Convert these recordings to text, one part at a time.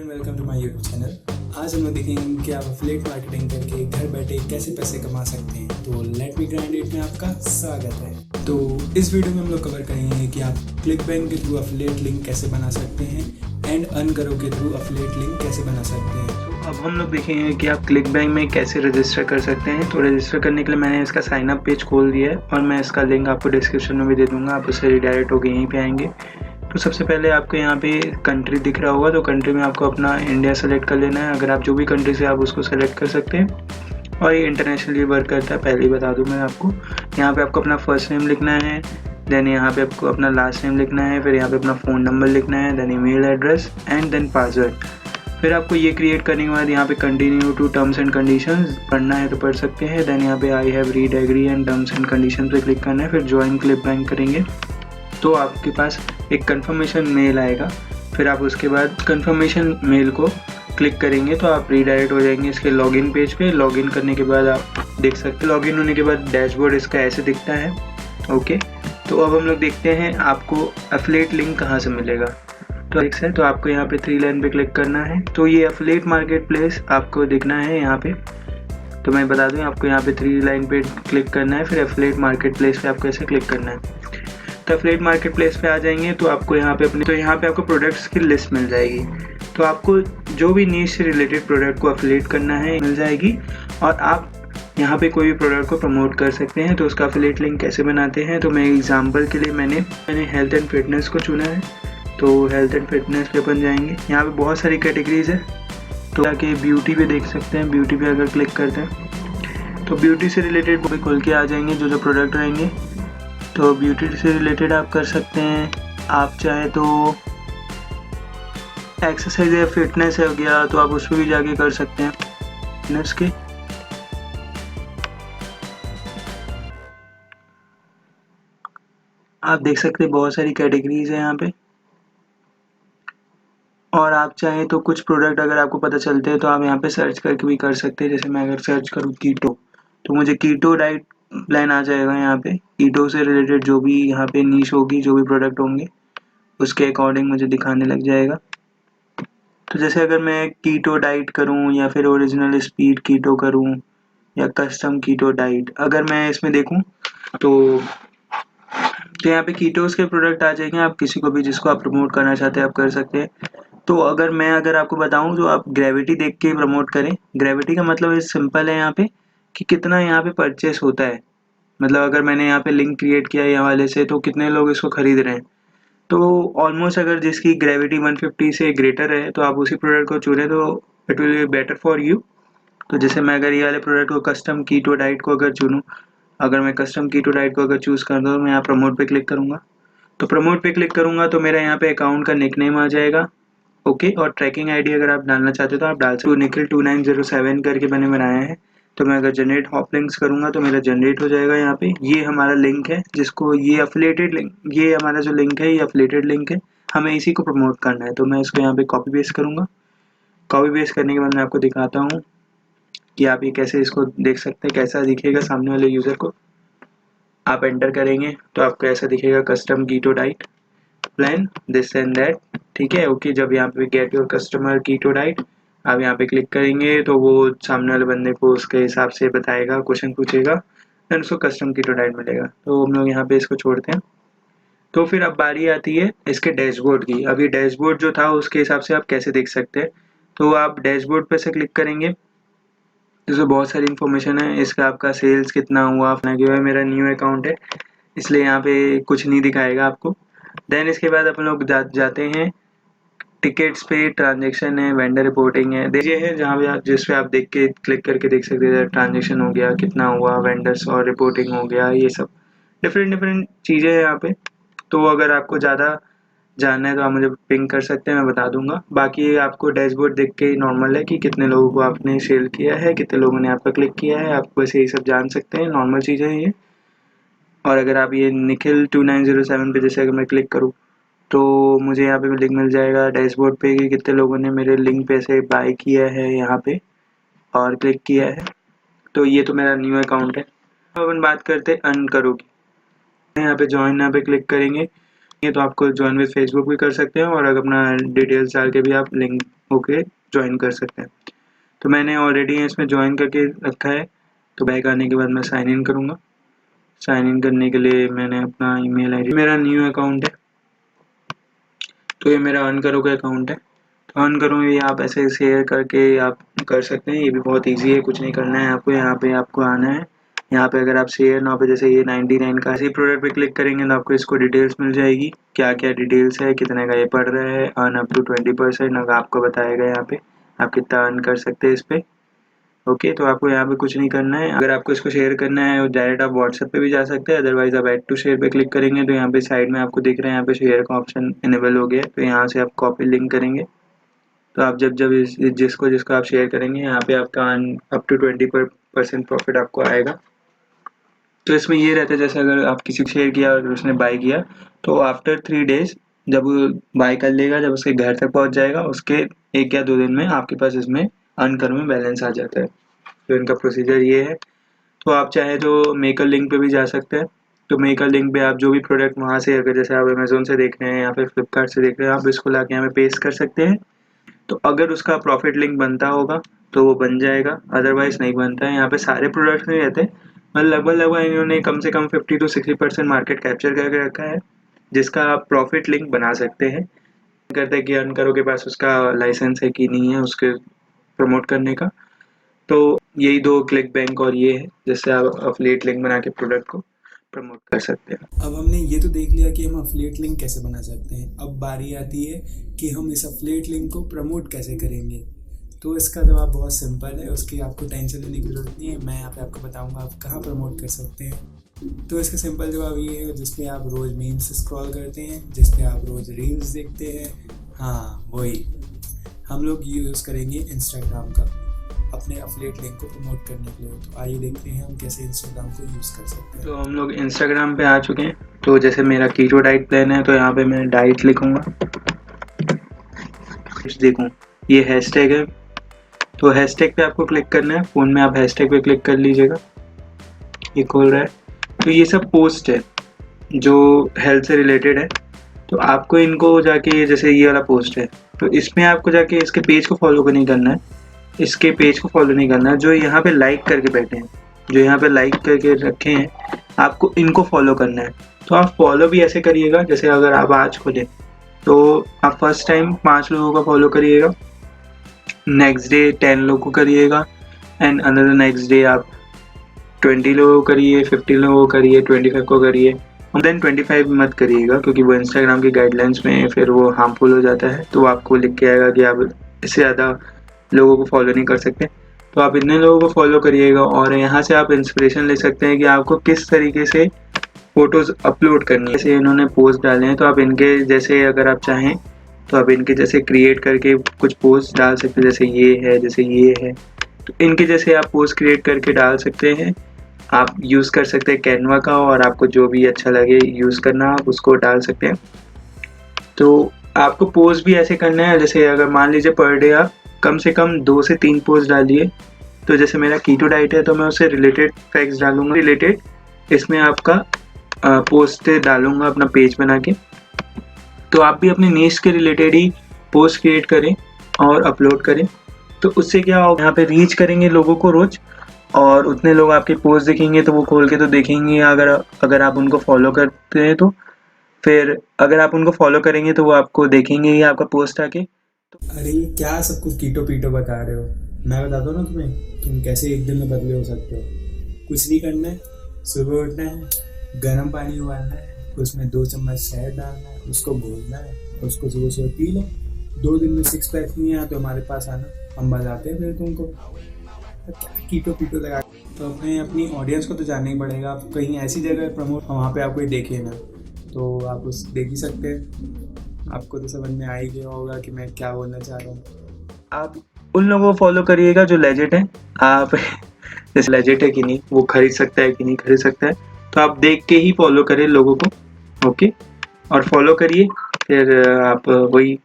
Welcome to my YouTube channel. आज हम लोग देखेंगे कि आप एफिलिएट मार्केटिंग करके घर बैठे कैसे पैसे कमा सकते हैं। तो लेट मी ग्राइंड इट में आपका स्वागत है। तो इस वीडियो में हम लोग कवर करेंगे कि आप क्लिक बैंक के थ्रू एफिलिएट लिंक कैसे बना सकते हैं एंड अर्न करो के थ्रू एफिलिएट लिंक कैसे बना सकते हैं। अब हम लोग देखेंगे कि आप क्लिक बैंक में कैसे रजिस्टर कर सकते हैं। तो रजिस्टर करने के लिए मैंने इसका साइन अप पेज खोल दिया है और मैं इसका लिंक आपको डिस्क्रिप्शन में भी दे दूंगा। आप उससे रिडायरेक्ट होकर यहीं पे आएंगे। तो सबसे पहले आपको यहाँ पे कंट्री दिख रहा होगा, तो कंट्री में आपको अपना इंडिया सेलेक्ट कर लेना है। अगर आप जो भी कंट्री से आप उसको सेलेक्ट कर सकते हैं और ये इंटरनेशनली वर्क करता है, पहले ही बता दूँ मैं आपको। यहाँ पे आपको अपना फर्स्ट नेम लिखना है, देन यहाँ पे आपको अपना लास्ट नेम लिखना है, फिर यहाँ पे अपना फ़ोन नंबर लिखना है, then email address and then password. फिर आपको ये क्रिएट करने के बाद यहाँ पे continue to terms and conditions पढ़ना है तो पढ़ सकते हैं। देन यहाँ पे I have read agree and terms and condition पे क्लिक करना है। फिर ज्वाइन क्लिक बैंक करेंगे तो आपके पास एक कंफर्मेशन मेल आएगा। फिर आप उसके बाद कंफर्मेशन मेल को क्लिक करेंगे तो आप रीडायरेक्ट हो जाएंगे इसके लॉगिन पेज पे। लॉगिन करने के बाद आप देख सकते हैं, लॉगिन होने के बाद डैशबोर्ड इसका ऐसे दिखता है। ओके, तो अब हम लोग देखते हैं आपको एफिलिएट लिंक कहाँ से मिलेगा। तो एक है, तो आपको यहाँ पे 3 लाइन पे क्लिक करना है। तो ये एफिलिएट मार्केट प्लेस आपको दिखना है यहाँ पे। तो मैं बता दूँ, आपको यहाँ पे 3 लाइन पे क्लिक करना है, फिर एफिलिएट मार्केट प्लेस पे आपको ऐसे क्लिक करना है। तो एफिलिएट मार्केट प्लेस पे आ जाएंगे तो आपको यहाँ पे आपको प्रोडक्ट्स की लिस्ट मिल जाएगी। तो आपको जो भी नीश से रिलेटेड प्रोडक्ट को एफिलिएट करना है मिल जाएगी और आप यहाँ पे कोई भी प्रोडक्ट को प्रमोट कर सकते हैं। तो उसका एफिलिएट लिंक कैसे बनाते हैं, तो मैं एग्जांपल के लिए मैंने हेल्थ एंड फिटनेस को चुना है। तो हेल्थ एंड फिटनेस पे अपन जाएंगे। यहाँ पे बहुत सारी कैटेगरीज है, तो जाके ब्यूटी पे देख सकते हैं। ब्यूटी पे अगर क्लिक करते हैं तो ब्यूटी से रिलेटेड भी खोल के आ जाएंगे जो जो प्रोडक्ट रहेंगे। तो ब्यूटी से रिलेटेड आप कर सकते हैं। आप चाहे तो एक्सरसाइज या फिटनेस हो गया तो आप उस पर भी जाके कर सकते हैं फिटनेस के। आप देख सकते हैं बहुत सारी कैटेगरीज है यहाँ पे। और आप चाहें तो कुछ प्रोडक्ट अगर आपको पता चलते हैं तो आप यहाँ पे सर्च करके भी कर सकते हैं। जैसे मैं अगर सर्च करूँ कीटो, तो मुझे कीटो डाइट प्लान आ जाएगा। यहाँ पे कीटो से रिलेटेड जो भी यहाँ पे नीश होगी, जो भी प्रोडक्ट होंगे उसके अकॉर्डिंग मुझे दिखाने लग जाएगा। तो जैसे अगर मैं कीटो डाइट करूँ या फिर ओरिजिनल स्पीड कीटो करूँ या कस्टम कीटो डाइट, अगर मैं इसमें देखूँ तो यहाँ पे कीटोस के प्रोडक्ट आ जाएंगे। आप किसी को भी जिसको आप प्रमोट करना चाहते हैं आप कर सकते हैं। तो अगर आपको बताऊं तो आप ग्रेविटी देख के प्रमोट करें। ग्रेविटी का मतलब सिंपल है यहाँ पे कि कितना यहाँ पे परचेस होता है। मतलब अगर मैंने यहाँ पे लिंक क्रिएट किया यहाँ वाले से तो कितने लोग इसको खरीद रहे हैं। तो ऑलमोस्ट अगर जिसकी ग्रेविटी 150 से ग्रेटर है तो आप उसी प्रोडक्ट को चुने तो it will be better for you. तो जैसे मैं अगर ये वाले प्रोडक्ट को कस्टम कीटो डाइट को अगर चुनूँ, अगर मैं कस्टम कीटो डाइट को अगर चूज़ कर दूँ तो मैं यहाँ प्रमोट पे क्लिक करूँगा। तो प्रमोट पे क्लिक करूँगा तो मेरा यहाँ पे अकाउंट का निकनेम आ जाएगा। ओके, और ट्रैकिंग आईडी अगर आप डालना चाहते हो तो आप डाल सकते हो। निखिल 2907 करके मैंने बनाया है। तो मैं अगर जनरेट हॉप लिंक्स करूँगा तो मेरा जनरेट हो जाएगा। यहाँ पे ये हमारा लिंक है जिसको ये एफिलिएटेड लिंक, ये हमारा जो लिंक है ये एफिलिएटेड लिंक है, हमें इसी को प्रमोट करना है। तो मैं इसको यहाँ पे कॉपी पेस्ट करूँगा। कॉपी पेस्ट करने के बाद मैं आपको दिखाता हूँ कि आप ये कैसे इसको देख सकते हैं, कैसा दिखेगा सामने वाले यूज़र को। आप एंटर करेंगे तो आपको ऐसा दिखेगा, custom keto diet plan this and that. ठीक है, ओके। जब यहाँ पे get your customer keto diet आप यहाँ पे क्लिक करेंगे तो वो सामने वाले बंदे को उसके हिसाब से बताएगा, क्वेश्चन पूछेगा, देन उसको कस्टम कीटो डाइट मिलेगा। तो हम लोग यहाँ पे इसको छोड़ते हैं। तो फिर अब बारी आती है इसके डैशबोर्ड की। अभी डैशबोर्ड जो था उसके हिसाब से आप कैसे देख सकते हैं। तो आप डैशबोर्ड पे से क्लिक करेंगे, इसमें बहुत सारी इन्फॉर्मेशन है। इसका आपका सेल्स कितना हुआ, अपना क्यों है, मेरा न्यू अकाउंट है इसलिए यहाँ पे कुछ नहीं दिखाएगा आपको। देन इसके बाद अपन लोग जाते हैं टिकट्स पे। ट्रांजेक्शन है, वेंडर रिपोर्टिंग है, ये है जहाँ पे आप जिस पे आप देख के क्लिक करके देख सकते हैं ट्रांजेक्शन हो गया, कितना हुआ, वेंडर्स और रिपोर्टिंग हो गया, ये सब डिफरेंट चीज़ें हैं यहाँ पे। तो अगर आपको ज़्यादा जानना है तो आप मुझे पिंग कर सकते हैं, मैं बता दूंगा। बाकी आपको डैशबोर्ड देख के नॉर्मल है कि कितने लोगों को आपने सेल किया है, कितने लोगों ने आप पर क्लिक किया है, आप बस यही सब जान सकते हैं, नॉर्मल चीज़ें हैं ये। और अगर आप ये निखिल 2907 पे जैसे अगर मैं क्लिक करूँ तो मुझे यहाँ पे लिंक मिल जाएगा डैशबोर्ड पे कि कितने लोगों ने मेरे लिंक पे से बाय किया है यहाँ पे और क्लिक किया है। तो ये तो मेरा न्यू अकाउंट है। अब अपन बात करते हैं अर्न करो की। यहाँ पे ज्वाइन यहाँ पे क्लिक करेंगे ये तो आपको ज्वाइन विद फेसबुक भी कर सकते हैं और अगर अपना डिटेल्स डाल के भी आप लिंक होके ज्वाइन कर सकते हैं। तो मैंने ऑलरेडी इसमें ज्वाइन करके रखा है। तो बैक आने के बाद मैं साइन इन करूँगा। साइन इन करने के लिए मैंने अपना ईमेल आईडी, मेरा न्यू अकाउंट है तो ये मेरा अर्न करो का अकाउंट है। तो अर्न करो ये आप ऐसे शेयर करके आप कर सकते हैं। ये भी बहुत ईजी है, कुछ नहीं करना है आपको। यहाँ पे आपको आना है, यहाँ पे अगर आप शेयर ना पे जैसे ये 99 का इसी प्रोडक्ट पे क्लिक करेंगे तो आपको इसको डिटेल्स मिल जाएगी, क्या क्या डिटेल्स है, कितने का ये पड़ रहा है। अर्न अप टू 20% अगर आपको बताएगा यहाँ पे आप कितना अर्न कर सकते हैं इस पे। ओके, तो आपको यहाँ पे कुछ नहीं करना है। अगर आपको इसको शेयर करना है डायरेक्ट आप व्हाट्सएप पे भी जा सकते हैं, अदरवाइज आप ऐड टू शेयर पे क्लिक करेंगे तो यहाँ पे साइड में आपको दिख रहा है यहाँ पे शेयर का ऑप्शन इनेबल हो गया है। तो यहाँ से आप कॉपी लिंक करेंगे तो आप जब जब जिसको जिसको आप शेयर करेंगे यहाँ पे आपका अप टू 20% प्रॉफिट आपको आएगा। तो इसमें ये रहता है जैसे अगर आप किसी को शेयर किया और उसने बाय किया तो आफ्टर 3 डेज जब वो बाय कर लेगा, जब उसके घर तक पहुंच जाएगा उसके 1 या 2 दिन में आपके पास इसमें अर्न कर में बैलेंस आ जाता है। तो इनका प्रोसीजर ये है। तो आप चाहे तो मेकर लिंक पे भी जा सकते हैं। तो मेकर लिंक पे आप जो भी प्रोडक्ट वहाँ से अगर जैसे आप अमेजोन से देख रहे हैं या फिर फ्लिपकार्ट से देख रहे हैं आप इसको लाके यहाँ पे पेस्ट कर सकते हैं। तो अगर उसका प्रॉफिट लिंक बनता होगा तो वो बन जाएगा, अदरवाइज नहीं बनता है। यहाँ पे सारे प्रोडक्ट्स नहीं रहते, मतलब लगभग इन्होंने कम से कम 50 to 60% मार्केट कैप्चर करके रखा है जिसका आप प्रॉफिट लिंक बना सकते हैं। करते हैं कि अर्न करो के पास उसका लाइसेंस है कि नहीं है उसके प्रमोट करने का। तो यही 2 क्लिक बैंक और ये है जिससे आप अफिलिएट लिंक बना के प्रोडक्ट को प्रमोट कर सकते हैं। अब हमने ये तो देख लिया कि हम अफिलिएट लिंक कैसे बना सकते हैं। अब बारी आती है कि हम इस अफिलिएट लिंक को प्रमोट कैसे करेंगे। तो इसका जवाब बहुत सिंपल है, उसकी आपको टेंशन लेने की ज़रूरत नहीं है। मैं यहाँ पे आपको बताऊंगा आप कहाँ प्रमोट कर सकते हैं। तो इसका सिंपल जवाब ये है जिस पे आप रोज़ मीम्स स्क्रॉल करते हैं, जिस पे आप रोज़ रील्स देखते हैं, हाँ वही हम लोग यूज़ करेंगे इंस्टाग्राम का अपने अफिलिएट लिंक को प्रमोट करने के लिए। तो आइए देखते हैं हम कैसे इंस्टाग्राम को यूज़ कर सकते हैं। तो हम लोग इंस्टाग्राम पे आ चुके हैं। तो जैसे मेरा कीटो डाइट प्लान है तो यहाँ पे मैं डाइट लिखूँगा, देखूँ ये हैशटैग है तो हैशटैग पे आपको क्लिक करना है। फ़ोन में आप हैशटैग पे क्लिक कर लीजिएगा, ये खोल रहा है। तो ये सब पोस्ट है जो हेल्थ से रिलेटेड है। तो आपको इनको जाके जैसे ये वाला पोस्ट है तो इसमें आपको जाके इसके पेज को फॉलो नहीं करना है, इसके पेज को फॉलो नहीं करना है। जो यहाँ पे लाइक करके बैठे हैं, जो यहाँ पे लाइक करके रखे हैं, आपको इनको फॉलो करना है। तो आप फॉलो भी ऐसे करिएगा जैसे अगर आप आज खोलें तो आप फर्स्ट टाइम 5 लोगों का फॉलो करिएगा, नेक्स्ट डे 10 लोगों को करिएगा एंड अनदर नेक्स्ट डे आप 20 लोगों को करिए, 50 लोगों को करिए, 25 को करिए। और देन 25 मत करिएगा क्योंकि वो इंस्टाग्राम की गाइडलाइंस में फिर वो हार्मफुल हो जाता है। तो आपको लिख के आएगा कि आप इससे ज़्यादा लोगों को फॉलो नहीं कर सकते। तो आप इतने लोगों को फॉलो करिएगा और यहाँ से आप इंस्पिरेशन ले सकते हैं कि आपको किस तरीके से फ़ोटोज़ अपलोड करनी है। जैसे इन्होंने पोस्ट डाले हैं तो आप इनके जैसे अगर आप चाहें तो आप इनके जैसे क्रिएट करके कुछ पोस्ट डाल सकते हैं। जैसे ये है, जैसे ये है, तो इनके जैसे आप पोस्ट क्रिएट करके डाल सकते हैं। आप यूज़ कर सकते हैं कैनवा का और आपको जो भी अच्छा लगे यूज़ करना आप उसको डाल सकते हैं। तो आपको पोस्ट भी ऐसे करना है जैसे अगर मान लीजिए पर डे आप कम से कम 2 से 3 पोस्ट डालिए। तो जैसे मेरा कीटो डाइट है तो मैं उससे रिलेटेड फैक्ट्स डालूंगा, रिलेटेड इसमें आपका पोस्ट डालूंगा अपना पेज बना के। तो आप भी अपने नीश के रिलेटेड ही पोस्ट क्रिएट करें और अपलोड करें। तो उससे क्या होगा, यहाँ पे रीच करेंगे लोगों को रोज़ और उतने लोग आपके पोस्ट देखेंगे तो वो खोल के तो देखेंगे। अगर आप उनको फॉलो करते हैं तो फिर अगर आप उनको फॉलो करेंगे तो वो आपको देखेंगे ही आपका पोस्ट आके। अरे ये क्या सब कुछ कीटो पीटो बता रहे हो। मैं बताता हूँ ना तुम्हें, तुम कैसे एक दिन में बदले हो सकते हो। कुछ नहीं करना है, सुबह उठना है, गर्म पानी उबालना है, उसमें 2 चम्मच शहद डालना है, उसको घोलना है, उसको सुबह सुबह पी लो। 2 दिन में 6 पैक नहीं आया तो हमारे पास आना, हम बताते हैं फिर तुमको क्या कीटो पीटो लगा। तो अपनी ऑडियंस को तो जानना ही पड़ेगा। आप कहीं ऐसी जगह प्रमोट वहाँ पे आपको देखे ना तो आप उस देख ही सकते हैं। आपको तो समझ में आ ही गया होगा कि मैं क्या बोलना चाह रहा हूँ। आप उन लोगों को फॉलो करिएगा जो लेजिट है। आप जैसे लेजिट है कि नहीं, वो खरीद सकता है कि नहीं खरीद सकता है, तो आप देख के ही फॉलो करें लोगों को। ओके, और फॉलो करिए। फिर आप वही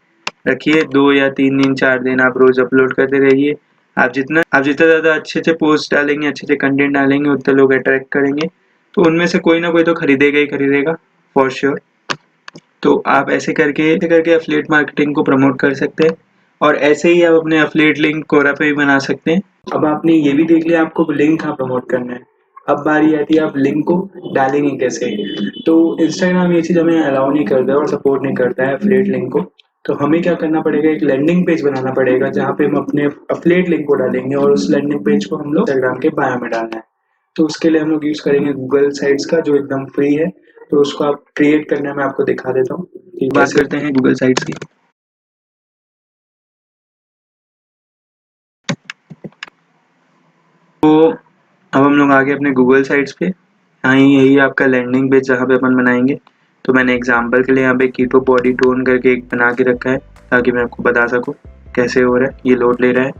रखिए 2 या 3 दिन 4 दिन आप रोज़ अपलोड करते रहिए। आप जितना ज़्यादा अच्छे पोस्ट डालेंगे, अच्छे कंटेंट डालेंगे, उतने लोग अट्रैक्ट करेंगे। तो उनमें से कोई ना कोई तो खरीदेगा ही खरीदेगा फॉर श्योर। तो आप ऐसे करके एफिलिएट मार्केटिंग को प्रमोट कर सकते हैं और ऐसे ही आप अपने एफिलिएट लिंक कोरा पे भी बना सकते हैं। अब आपने ये भी देख लिया आपको लिंक कहाँ प्रमोट करना है। अब बारी आती है आप लिंक को डालेंगे कैसे। तो इंस्टाग्राम ये चीज़ हमें अलाउ नहीं करता है और सपोर्ट नहीं करता है एफिलिएट लिंक को। तो हमें क्या करना पड़ेगा, एक लैंडिंग पेज बनाना पड़ेगा जहाँ पे हम अपने एफिलिएट लिंक को डालेंगे और उस लैंडिंग पेज को हम लोग इंस्टाग्राम के बायो में डालना है। तो उसके लिए हम लोग यूज़ करेंगे गूगल साइट्स का जो एकदम फ्री है। तो उसको आप क्रिएट करने में आपको दिखा देता हूँ। बात करते हैं गूगल साइट्स की। तो अब हम लोग आ गए अपने गूगल साइट्स पे। यहाँ यही आपका लैंडिंग पेज जहाँ पे अपन बनाएंगे। तो मैंने एग्जांपल के लिए यहाँ पे कीटो बॉडी टोन करके एक बना के रखा है ताकि मैं आपको बता सकूँ कैसे हो रहा है। ये लोड ले रहा है।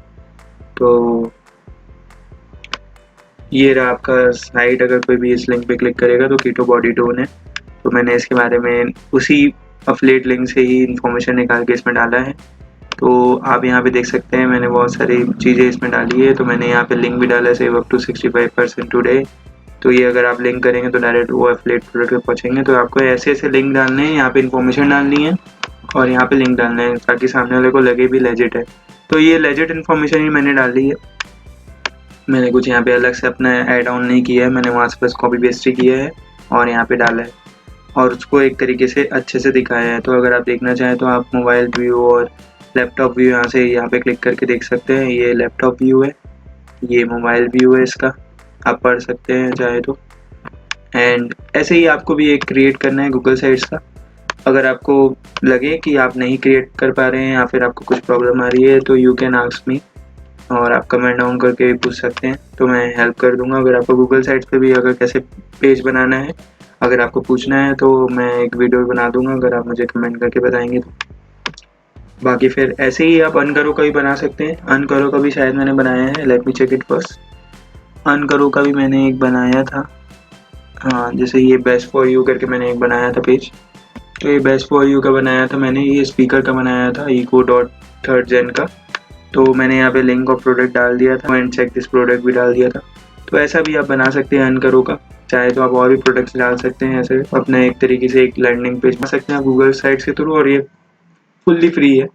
तो ये रहा आपका साइट। अगर कोई भी इस लिंक पे क्लिक करेगा तो कीटो बॉडी टोन है। तो मैंने इसके बारे में उसी एफिलिएट लिंक से ही इंफॉर्मेशन निकाल के इसमें डाला है। तो आप यहाँ पे देख सकते हैं मैंने बहुत सारी चीज़ें इसमें डाली है। तो मैंने यहाँ पे लिंक भी डाला है, सेव अप टू 65% टुडे। तो ये अगर आप लिंक करेंगे तो डायरेक्ट वो एफिलिएट प्रोडक्ट पे पहुँचेंगे। तो आपको ऐसे ऐसे लिंक डालने हैं, यहाँ पे इन्फॉर्मेशन डालनी है और यहाँ पे लिंक डालना है ताकि सामने वाले को लगे भी लेजिट है। तो ये लेजिट इन्फॉर्मेशन ही मैंने डाली है। मैंने कुछ यहाँ पे अलग से अपना ऐड ऑन नहीं किया है, मैंने वहाँ से बस कॉपी पेस्ट ही किया है और यहाँ पे डाला है और उसको एक तरीके से अच्छे से दिखाया है। तो अगर आप देखना चाहें तो आप मोबाइल व्यू और लैपटॉप व्यू यहाँ पे क्लिक करके देख सकते हैं। ये लैपटॉप व्यू है, ये मोबाइल व्यू है, इसका आप पढ़ सकते हैं चाहे तो। एंड ऐसे ही आपको भी एक क्रिएट करना है गूगल साइट्स का। अगर आपको लगे कि आप नहीं क्रिएट कर पा रहे हैं या फिर आपको कुछ प्रॉब्लम आ रही है तो यू कैन आस्क मी और आप कमेंट डाउन करके भी पूछ सकते हैं, तो मैं हेल्प कर दूंगा। अगर आपको गूगल साइट्स पे भी अगर कैसे पेज बनाना है अगर आपको पूछना है तो मैं एक वीडियो बना दूंगा अगर आप मुझे कमेंट करके बताएंगे तो। बाकी फिर ऐसे ही आप अनकरो का भी बना सकते हैं। अनकरो का भी शायद मैंने बनाया है, let me check it first. अनकरो का भी मैंने एक बनाया था, हाँ, जैसे ये बेस्ट फॉर यू करके मैंने एक बनाया था पेज। तो ये बेस्ट फॉर यू का बनाया था मैंने, ये स्पीकर का बनाया था Eco.3rd Gen का। तो मैंने यहाँ पे लिंक और प्रोडक्ट डाल दिया था एंड चेक दिस प्रोडक्ट भी डाल दिया था। तो ऐसा भी आप बना सकते हैं अनकरो का। चाहे तो आप और भी प्रोडक्ट्स डाल सकते हैं, ऐसे अपना एक तरीके से एक लैंडिंग पेज बना सकते हैं गूगल साइट्स के थ्रू और ये फुल्ली फ्री है।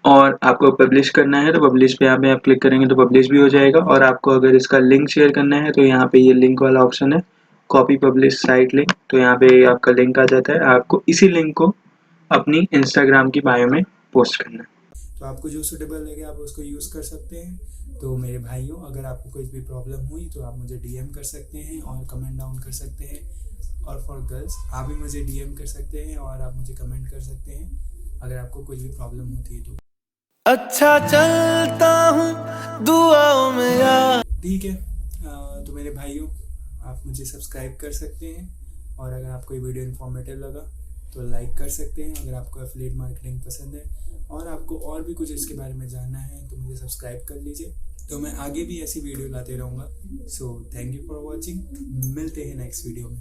और आपको पब्लिश करना है तो पब्लिश पे यहाँ पे आप क्लिक करेंगे तो पब्लिश भी हो जाएगा। और आपको अगर इसका लिंक शेयर करना है तो यहाँ पे ये लिंक वाला ऑप्शन है, कॉपी पब्लिश साइट लिंक। तो यहाँ पे आपका लिंक आ जाता है, आपको इसी लिंक को अपनी इंस्टाग्राम की बायो में पोस्ट करना है। तो आपको जो सूटेबल लगे आप उसको यूज़ कर सकते हैं। तो मेरे भाइयों, अगर आपको कोई भी प्रॉब्लम हुई तो आप मुझे डीएम कर सकते हैं और कमेंट डाउन कर सकते हैं। और फॉर गर्ल्स आप भी मुझे डीएम कर सकते हैं और आप मुझे कमेंट कर सकते हैं अगर आपको कोई भी प्रॉब्लम होती है तो। अच्छा चलता हूँ दुआओं में यार। ठीक है, तो मेरे भाइयों आप मुझे सब्सक्राइब कर सकते हैं और अगर आपको ये वीडियो इन्फॉर्मेटिव लगा तो लाइक कर सकते हैं। अगर आपको एफिलिएट मार्केटिंग पसंद है और आपको और भी कुछ इसके बारे में जानना है तो मुझे सब्सक्राइब कर लीजिए। तो मैं आगे भी ऐसी वीडियो लाते रहूँगा। So thank you for watching, मिलते हैं नेक्स्ट वीडियो में।